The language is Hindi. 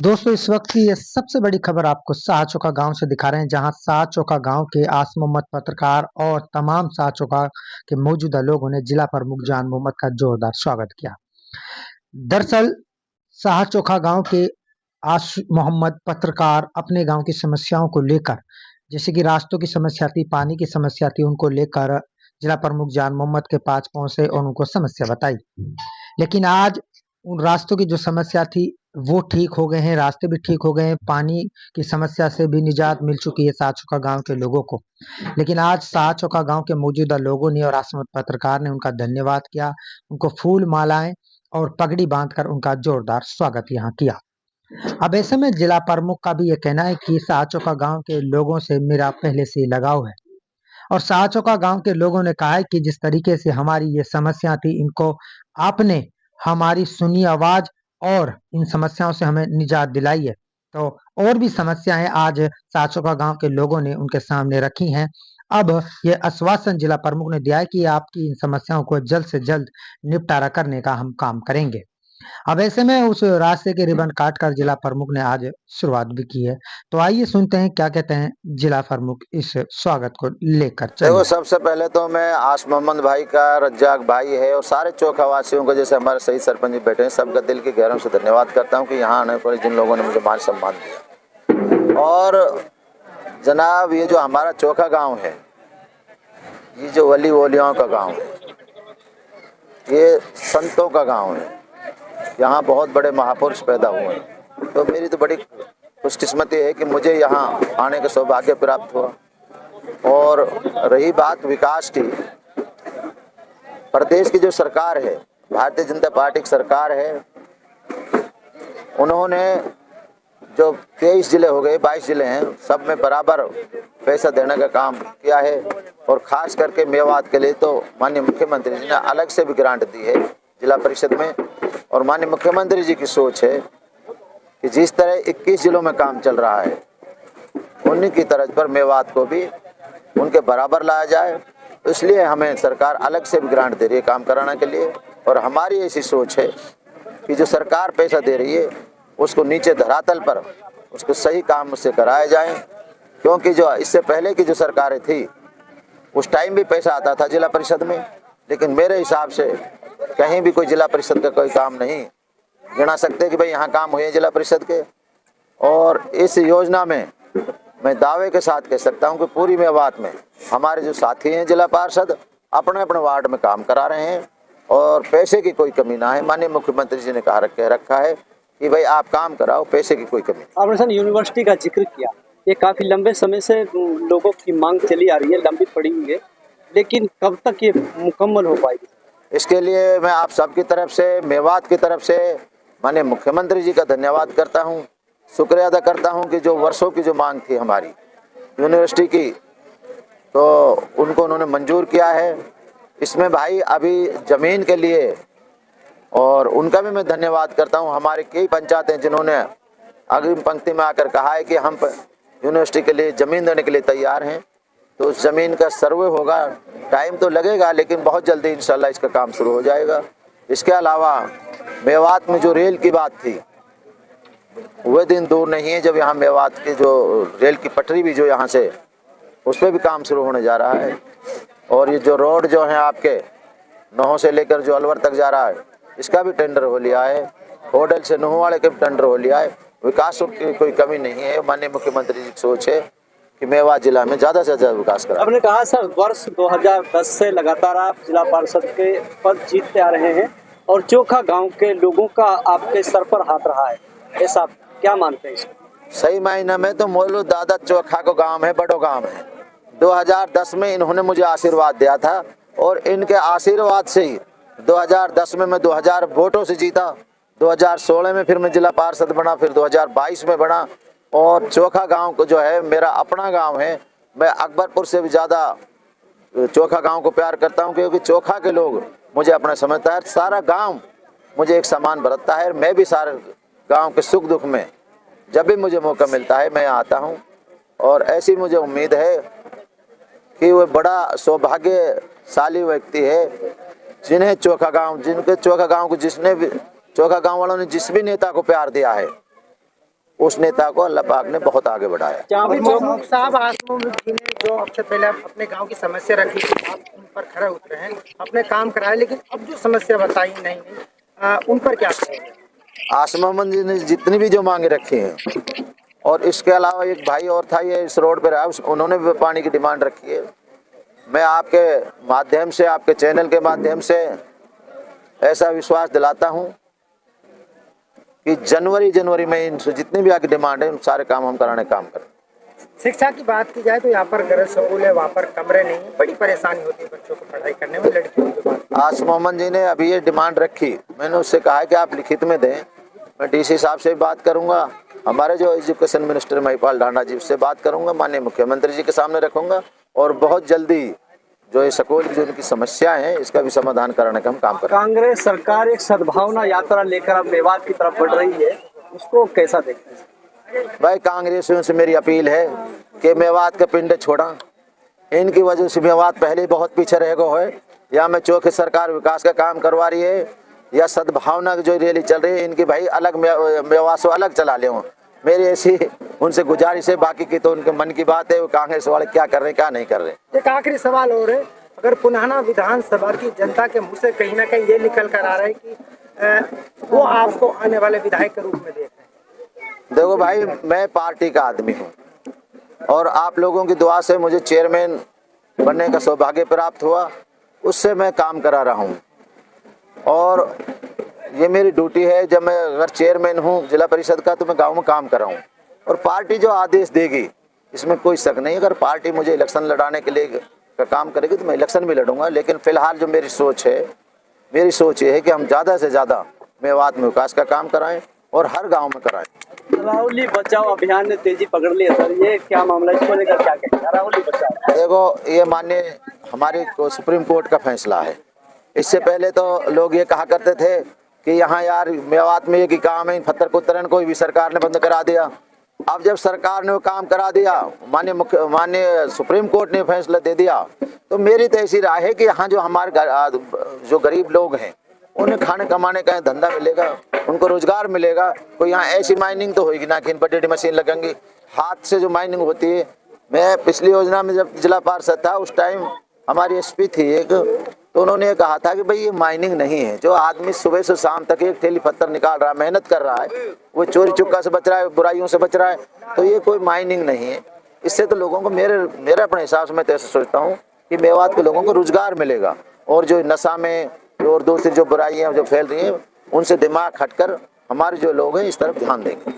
दोस्तों इस वक्त की ये सबसे बड़ी खबर आपको शाहचोका गांव से दिखा रहे हैं, जहां शाहचोका गांव के आस मोहम्मद पत्रकार और तमाम शाहचोका के मौजूदा लोगों ने जिला प्रमुख जान मोहम्मद का जोरदार स्वागत किया। दरअसल शाहचोका गांव के आस मोहम्मद पत्रकार अपने गांव की समस्याओं को लेकर, जैसे कि रास्तों की समस्या थी, पानी की समस्या थी, उनको लेकर जिला प्रमुख जान मोहम्मद के पास पहुंचे और उनको समस्या बताई। लेकिन आज उन रास्तों की जो समस्या थी वो ठीक हो गए हैं, रास्ते भी ठीक हो गए हैं, पानी की समस्या से भी निजात मिल चुकी है शाहचोका गांव के लोगों को। लेकिन आज शाहचोका गांव के मौजूदा लोगों ने और आसमत पत्रकार ने उनका धन्यवाद किया, उनको फूल मालाएं और पगड़ी बांधकर उनका जोरदार स्वागत यहाँ किया। अब ऐसे में जिला प्रमुख का भी ये कहना है कि शाहचोका गांव के लोगों से मेरा पहले से लगाव है और शाहचोका गांव के लोगों ने कहा है कि जिस तरीके से हमारी ये समस्या थी, इनको आपने हमारी सुनी आवाज और इन समस्याओं से हमें निजात दिलाई है। तो और भी समस्याएं आज शाहचोका गांव के लोगों ने उनके सामने रखी हैं। अब ये आश्वासन जिला प्रमुख ने दिया है कि आपकी इन समस्याओं को जल्द से जल्द निपटारा करने का हम काम करेंगे। अब ऐसे में उस रास्ते के रिबन काटकर जिला प्रमुख ने आज शुरुआत भी की है। तो आइए सुनते हैं क्या कहते हैं जिला प्रमुख इस स्वागत को लेकर। देखो, चलिए। सबसे पहले तो मैं आस मोहम्मद भाई का, रज्जाक भाई है और सारे चौखा वासियों को, जैसे हमारे शहीद सरपंच जी बैठे हैं, सबका दिल की गहराई से धन्यवाद करता हूं कि यहाँ आने पर जिन लोगों ने मुझे मान सम्मान दिया। और जनाब, ये जो हमारा चौखा गांव है, ये जो वली वलियों का गांव है, ये संतों का गांव है। यहाँ बहुत बड़े महापुरुष पैदा हुए हैं। तो मेरी तो बड़ी खुशकिस्मती है कि मुझे यहाँ आने का सौभाग्य प्राप्त हुआ। और रही बात विकास की, प्रदेश की जो सरकार है, भारतीय जनता पार्टी की सरकार है, उन्होंने जो 23 जिले हो गए, 22 जिले हैं, सब में बराबर पैसा देने का काम किया है। और ख़ास करके मेवात के लिए तो माननीय मुख्यमंत्री जी ने अलग से भी ग्रांट दी है जिला परिषद में। और माननीय मुख्यमंत्री जी की सोच है कि जिस तरह 21 जिलों में काम चल रहा है, उन्हीं की तर्ज पर मेवात को भी उनके बराबर लाया जाए। तो इसलिए हमें सरकार अलग से भी ग्रांट दे रही है काम कराने के लिए। और हमारी ऐसी सोच है कि जो सरकार पैसा दे रही है उसको नीचे धरातल पर उसको सही काम से कराया जाए। क्योंकि जो इससे पहले की जो सरकारें थी, उस टाइम भी पैसा आता था जिला परिषद में, लेकिन मेरे हिसाब से कहीं भी कोई जिला परिषद का कोई काम नहीं गिना सकते कि भाई यहाँ काम हुए जिला परिषद के। और इस योजना में मैं दावे के साथ कह सकता हूँ कि पूरी मेवात में हमारे जो साथी हैं जिला पार्षद अपने अपने वार्ड में काम करा रहे हैं और पैसे की कोई कमी ना है। माननीय मुख्यमंत्री जी ने कह रखा है कि भाई आप काम कराओ, पैसे की कोई कमी। आपने सर यूनिवर्सिटी का जिक्र किया, ये काफ़ी लंबे समय से लोगों की मांग चली आ रही है, लंबी पड़ी हुई है, लेकिन कब तक ये मुकम्मल हो पाएगी? इसके लिए मैं आप सबकी तरफ से, मेवात की तरफ से माननीय मुख्यमंत्री जी का धन्यवाद करता हूँ, शुक्रिया अदा करता हूँ कि जो वर्षों की जो मांग थी हमारी यूनिवर्सिटी की, तो उनको उन्होंने मंजूर किया है। इसमें भाई अभी ज़मीन के लिए और उनका भी मैं धन्यवाद करता हूँ। हमारे कई पंचायतें जिन्होंने अग्रिम पंक्ति में आकर कहा है कि हम यूनिवर्सिटी के लिए ज़मीन देने के लिए तैयार हैं। तो उस ज़मीन का सर्वे होगा, टाइम तो लगेगा, लेकिन बहुत जल्दी इंशाल्लाह इसका काम शुरू हो जाएगा। इसके अलावा मेवात में जो रेल की बात थी, वह दिन दूर नहीं है जब यहाँ मेवात की जो रेल की पटरी भी जो यहाँ से, उस पर भी काम शुरू होने जा रहा है। और ये जो रोड जो है आपके नोह से लेकर जो अलवर तक जा रहा है, इसका भी टेंडर हो लिया है। होडल से नोहवाड़े का भी टेंडर हो लिया है। विकास की कोई कमी नहीं है। माननीय मुख्यमंत्री जी की सोच है कि मेवात जिला में ज़्यादा से ज़्यादा विकास करें। आपने कहा सर, वर्ष 2010 से लगातार आप जिला पार्षद के पद जीतते आ रहे हैं और चोखा गांव के लोगों का आपके सर पर हाथ रहा है, ऐसा क्या मानते हैं इसको? सही मायने में तो मोलू दादा चोखा को गांव है, बड़ो गांव है। 2010 में इन्होंने मुझे आशीर्वाद दिया था और इनके आशीर्वाद से ही 2010 में मैं 2000 वोटों से जीता। 2016 में फिर मैं जिला पार्षद बना, फिर 2022 में बना। और चोखा गांव को जो है मेरा अपना गांव है। मैं अकबरपुर से भी ज़्यादा चोखा गांव को प्यार करता हूं, क्योंकि चोखा के लोग मुझे अपना समझता है। सारा गांव मुझे एक समान बरतता है। मैं भी सारे गांव के सुख दुख में जब भी मुझे मौका मिलता है मैं आता हूं। और ऐसी मुझे उम्मीद है कि वो बड़ा सौभाग्यशाली व्यक्ति है जिन्हें चोखा गांव, जिनके चोखा गांव को जिसने भी, चोखा गांव वालों ने जिस भी नेता को प्यार दिया है, उस नेता को अल्लाह पाक ने बहुत आगे बढ़ाया। जहाँ अभी पर जो प्रमुख साहब आसमुख जी ने जो सबसे पहले अपने गांव की समस्या रखी थी, आप उन पर खड़े उतरे हैं, अपने काम कराए, लेकिन अब जो समस्या बताई नहीं उन पर क्या कहेंगे? आसिम मोहम्मद जी ने जितनी भी जो मांगे रखी हैं, और इसके अलावा एक भाई और था, ये इस रोड पे रहा, उन्होंने भी पानी की डिमांड रखी है। मैं आपके माध्यम से, आपके चैनल के माध्यम से ऐसा विश्वास दिलाता हूं कि जनवरी में इनसे जितनी भी आगे डिमांड है उन सारे काम हम कराने काम करें। शिक्षा की बात की जाए तो यहाँ पर गरज स्कूल है, वहाँ पर कमरे नहीं है, बड़ी परेशानी होती है बच्चों को पढ़ाई करने में, लड़कियों की बात। आसिम मोहम्मद जी ने अभी ये डिमांड रखी, मैंने उससे कहा है कि आप लिखित में दें, मैं डीसी साहब से बात करूंगा, हमारे जो एजुकेशन मिनिस्टर महिपाल ढांडा जी से बात करूंगा, माननीय मुख्यमंत्री जी के सामने रखूंगा, और बहुत जल्दी जो ये स्कूल की जो इनकी समस्याएं हैं इसका भी समाधान कराने का हम काम करेंगे। कांग्रेस सरकार एक सद्भावना यात्रा लेकर अब मेवात की तरफ बढ़ रही है, उसको कैसा देखते हैं? भाई कांग्रेसियों से मेरी अपील है कि मेवात का पिंड छोड़ा, इनकी वजह से मेवात पहले ही बहुत पीछे रह गया है। या मैं चौकी सरकार विकास का काम करवा रही है, या सद्भावना की जो रैली चल रही है, इनकी भाई अलग मेवात से अलग चला ले। मेरी ऐसी उनसे गुजारिश है, बाकी की तो उनके मन की बात है, वो कांग्रेस वाले क्या कर रहे हैं क्या नहीं कर रहे। एक आखिरी सवाल और है, अगर पुनः विधानसभा की जनता के मुँह से कहीं ना कहीं ये निकल कर आ रहा है कि वो आपको आने वाले विधायक के रूप में देख रहे हैं? देखो भाई, मैं पार्टी का आदमी हूँ और आप लोगों की दुआ से मुझे चेयरमैन बनने का सौभाग्य प्राप्त हुआ, उससे मैं काम करा रहा हूँ और ये मेरी ड्यूटी है। जब मैं अगर चेयरमैन हूँ जिला परिषद का तो मैं गांव में काम कर रहा हूँ, और पार्टी जो आदेश देगी इसमें कोई शक नहीं। अगर पार्टी मुझे इलेक्शन लड़ाने के लिए का काम करेगी तो मैं इलेक्शन भी लड़ूंगा, लेकिन फिलहाल जो मेरी सोच ये है कि हम ज़्यादा से ज़्यादा मेवात में विकास का काम कराएं और हर गाँव में कराएं। राहुली बचाओ अभियान ने तेजी पकड़ ली है सर, ये क्या मामला, इसको लेकर क्या कहेंगे? राहुली बचाओ, देखो ये माननीय हमारी सुप्रीम कोर्ट का फैसला है। इससे पहले तो लोग ये कहा करते थे कि यहाँ यार मेवात में एक ही काम है, पत्थर कुतरन कोई भी सरकार ने बंद करा दिया। अब जब सरकार ने वो काम करा दिया, माननीय सुप्रीम कोर्ट ने फैसला दे दिया, तो मेरी तो ऐसी राय है कि यहाँ जो हमारे जो गरीब लोग हैं उन्हें खाने कमाने का धंधा मिलेगा, उनको रोजगार मिलेगा। कोई यहाँ ऐसी माइनिंग तो होगी ना कि इन पर डेढ़ मशीन लगेंगी, हाथ से जो माइनिंग होती है। मैं पिछली योजना में जब जिला पार्षद था उस टाइम हमारी एसपी थी एक, तो उन्होंने ये कहा था कि भाई ये माइनिंग नहीं है, जो आदमी सुबह से शाम तक एक थैली पत्थर निकाल रहा है, मेहनत कर रहा है, वो चोरी चुक्का से बच रहा है, बुराइयों से बच रहा है, तो ये कोई माइनिंग नहीं है। इससे तो लोगों को मेरे अपने हिसाब से मैं तो ऐसा सोचता हूँ कि मेवात के लोगों को रोजगार मिलेगा, और जो नशा में और दूसरी जो बुराइयाँ जो फैल रही हैं उनसे दिमाग हटकर हमारे जो लोग हैं इस तरफ ध्यान देंगे।